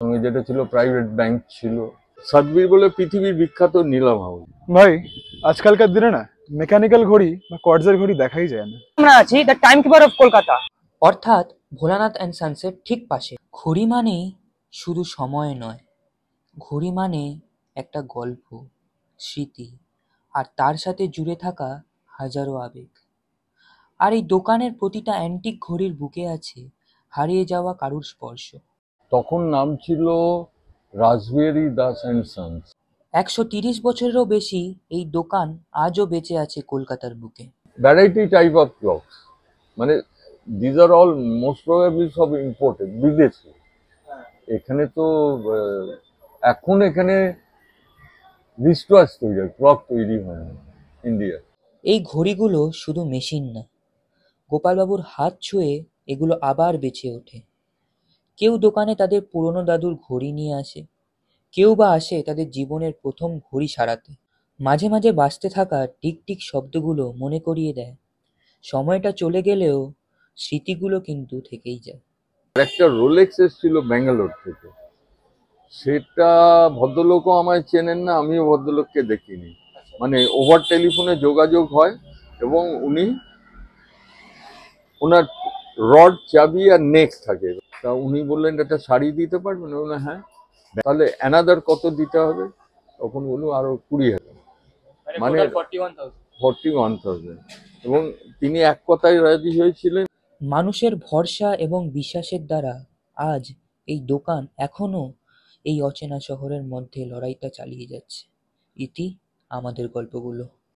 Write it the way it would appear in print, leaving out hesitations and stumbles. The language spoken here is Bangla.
সঙ্গে যেটা ছিল প্রাইভেট ব্যাংক ছিল। সাতবীর বলে পৃথিবীর বিখ্যাত নিলাম হাউস। ভাই আজকালকার দিনে না মেকানিক্যাল ঘড়ি বা কোয়ার্টজের ঘড়ি দেখাই যায় না। আমরা আছি the time keeper of Kolkata, অর্থাৎ ভোলানাথ অ্যান্ড সানসেট ঠিক পাশে। ঘড়ি মানেই শুধু সময় নয়, ঘড়ি মানে একটা গল্প, স্মৃতি, আর তার সাথে জুড়ে থাকা হাজারো আবেগ। আর এই দোকানের প্রতিটা অ্যান্টিক ঘড়ির বুকে আছে হারিয়ে যাওয়া কারুর স্পর্শ। তখন নাম ছিল রাসবিহারী দাস অ্যান্ড সন্স। 130 বছরেরও বেশি এই দোকান আজও বেঁচে আছে কলকাতার বুকে। ভ্যারাইটি টাইপ অফ ক্লকস, মানে these are all most probably সব ইম্পোর্টেড, বিদেশি। এখানে তো এখন এখানে রিস্টওয়াচ তৈরি হয়, ক্লক তৈরি হয় না ইন্ডিয়া। এই ঘড়িগুলো শুধু মেশিন না, গোপালবাবুর হাত ছুঁয়ে এগুলো আবার বেঁচে ওঠে। কেউ দোকানে তাদের পুরনো দাদুর ঘড়ি নিয়ে আসে, কেউ বা আসে তাদের জীবনের প্রথম ঘড়ি সারাতে। মাঝে মাঝে বাজতে থাকা টিক টিক শব্দগুলো মনে করিয়ে দেয় সময়টা চলে গেলেও স্মৃতিগুলো কিন্তু থেকেই যায়। একটা রোলেক্স এসেছিল ব্যাঙ্গালোর থেকে, সেটা ভদ্রলোকও আমায় চেনেন না, আমিও ভদ্রলোককে দেখিনি। মানে ওভার টেলিফোনে যোগাযোগ হয় এবং ওনার রড, চাবি আর নেক থাকে। তা উনি বললেন একটা শাড়ি দিতে পারবেন? বললেন হ্যাঁ। তাহলে অ্যানাদার কত দিতে হবে? তখন বললো আরো 20,000, মানে 41,000। এবং তিনি এক কথায় রাজি হয়েছিলেন। মানুষের ভরসা এবং বিশ্বাসের দ্বারা আজ এই দোকান এখনো এই অচেনা শহরের মধ্যে লড়াইটা চালিয়ে যাচ্ছে। ইতি আমাদের গল্পগুলো।